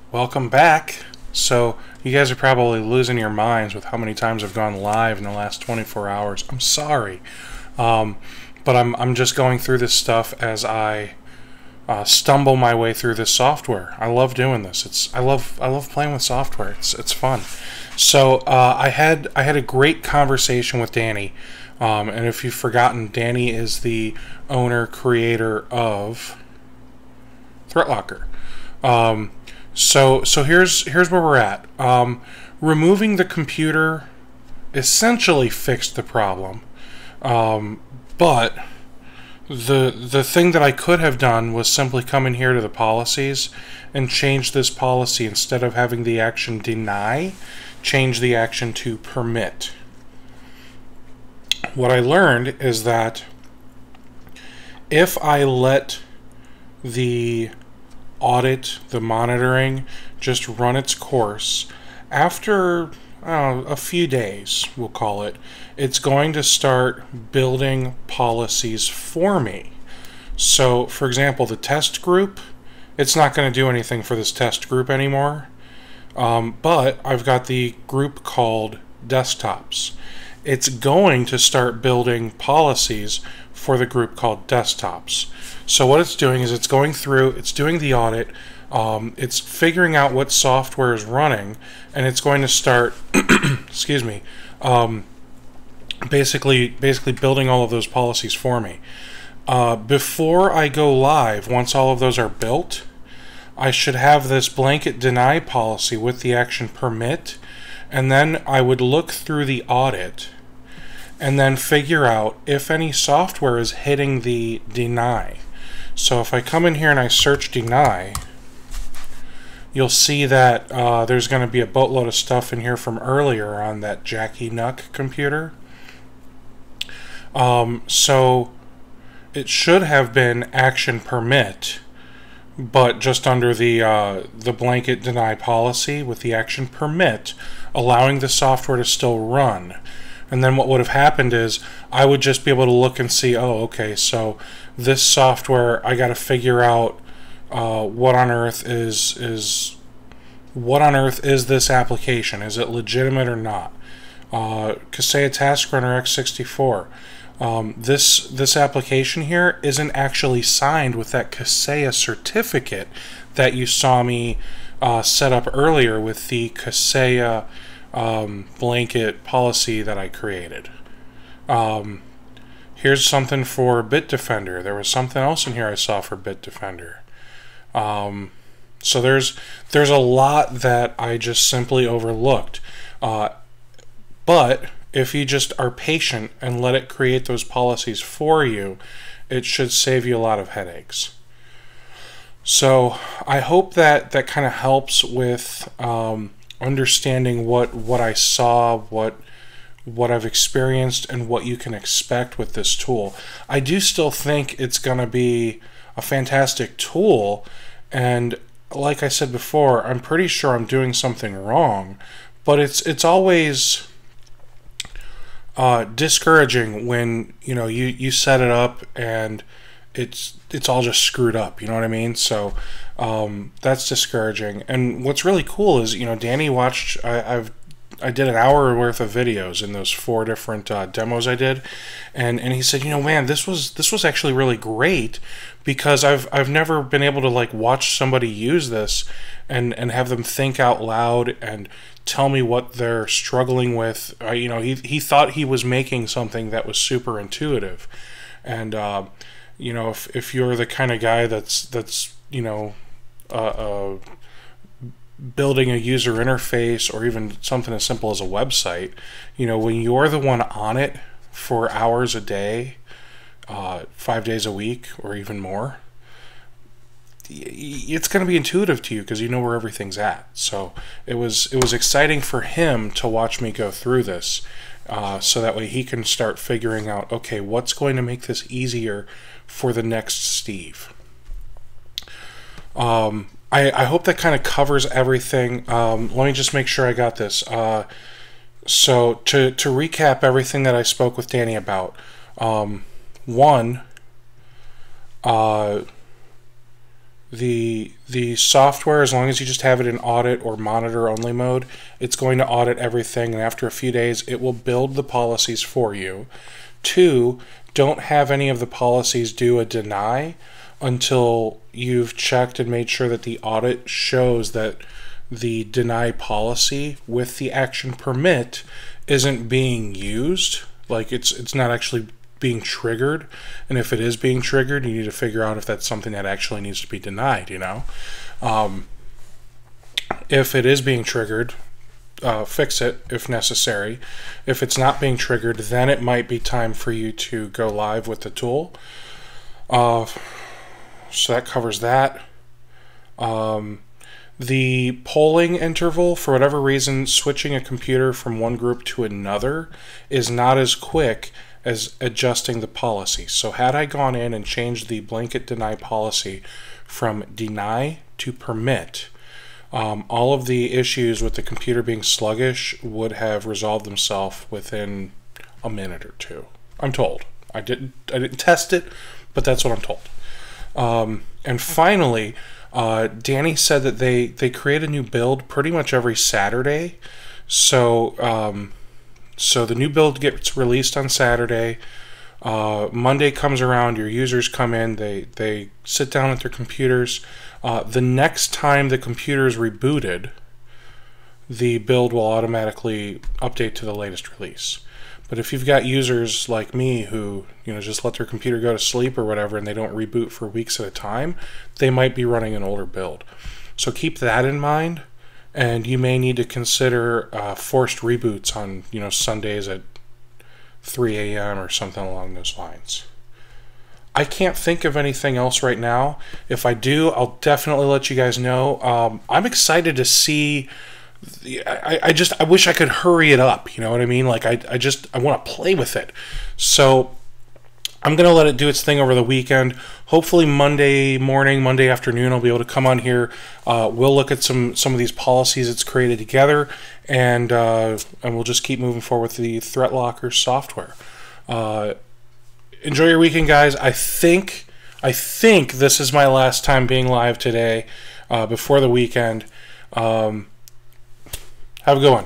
Welcome back. So, you guys are probably losing your minds with how many times I've gone live in the last 24 hours. I'm sorry. But I'm just going through this stuff as I stumble my way through this software. I love doing this. I love playing with software. It's fun. So, I had a great conversation with Danny. And if you've forgotten, Danny is the owner, creator of ThreatLocker. So here's where we're at. Removing the computer essentially fixed the problem, but the thing that I could have done was simply come in here to the policies and change this policy. Instead of having the action deny, change the action to permit. What I learned is that if I let the audit, the monitoring, just run its course, after a few days, we'll call it, it's going to start building policies for me. So, for example, the test group, it's not going to do anything for this test group anymore, but I've got the group called desktops. It's going to start building policies for the group called desktops. So what it's doing is it's going through, it's doing the audit, it's figuring out what software is running, and it's going to start, excuse me, basically building all of those policies for me. Before I go live, once all of those are built, I should have this blanket deny policy with the action permit, and then I would look through the audit and then figure out if any software is hitting the deny. So if I come in here and I search deny, you'll see that there's going to be a boatload of stuff in here from earlier on that Jackie Nuck computer. So it should have been action permit, but just under the blanket deny policy with the action permit, allowing the software to still run. And then what would have happened is I would just be able to look and see, oh, okay, so this software, I got to figure out what on earth is this application? Is it legitimate or not? Kaseya Task Runner x64. This application here isn't actually signed with that Kaseya certificate that you saw me set up earlier with the Kaseya blanket policy that I created. Here's something for Bitdefender. There was something else in here I saw for Bitdefender. So there's a lot that I just simply overlooked. But if you just are patient and let it create those policies for you, it should save you a lot of headaches. So I hope that kind of helps with understanding what I saw, what I've experienced, and what you can expect with this tool. I do still think it's going to be a fantastic tool, and like I said before, I'm pretty sure I'm doing something wrong, but it's always discouraging when you set it up and it's all just screwed up, you know what I mean? So that's discouraging. And what's really cool is, Danny watched, I did an hour worth of videos in those 4 different demos I did, and he said, man, this was actually really great, because I've never been able to watch somebody use this and have them think out loud and tell me what they're struggling with. He thought he was making something that was super intuitive, and if you're the kind of guy that's building a user interface, or even something as simple as a website, when you're the one on it for hours a day, 5 days a week, or even more, it's going to be intuitive to you because you know where everything's at. So it was exciting for him to watch me go through this, so that way he can start figuring out, okay, what's going to make this easier for the next Steve. I hope that kind of covers everything. Let me just make sure I got this. So to recap everything that I spoke with Danny about, one, the software, as long as you just have it in audit or monitor only mode, it's going to audit everything, and after a few days it will build the policies for you. 2, don't have any of the policies do a deny until you've checked and made sure that the audit shows that the deny policy with the action permit isn't being used. Like it's not actually being triggered, and if it is being triggered, you need to figure out if that's something that actually needs to be denied, you know. If it is being triggered, fix it if necessary. If it's not being triggered, then it might be time for you to go live with the tool. So that covers that. The polling interval, for whatever reason, switching a computer from one group to another is not as quick as adjusting the policy. So had I gone in and changed the blanket deny policy from deny to permit, all of the issues with the computer being sluggish would have resolved themselves within a minute or 2. I'm told. I didn't test it, but that's what I'm told. And finally, Danny said that they create a new build pretty much every Saturday. So so the new build gets released on Saturday. Monday comes around, your users come in, they sit down at their computers. The next time the computer is rebooted, the build will automatically update to the latest release. But if you've got users like me who, you know, just let their computer go to sleep or whatever and they don't reboot for weeks at a time, they might be running an older build. So keep that in mind, and you may need to consider forced reboots on, you know, Sundays at 3 a.m. or something along those lines. I can't think of anything else right now. If I do, I'll definitely let you guys know. I'm excited to see. I wish I could hurry it up, you know what I mean? Like I want to play with it. So I'm going to let it do its thing over the weekend. Hopefully Monday morning, Monday afternoon, I'll be able to come on here. We'll look at some of these policies it's created together, and we'll just keep moving forward with the ThreatLocker software. Enjoy your weekend, guys. I think this is my last time being live today before the weekend. Have a good one.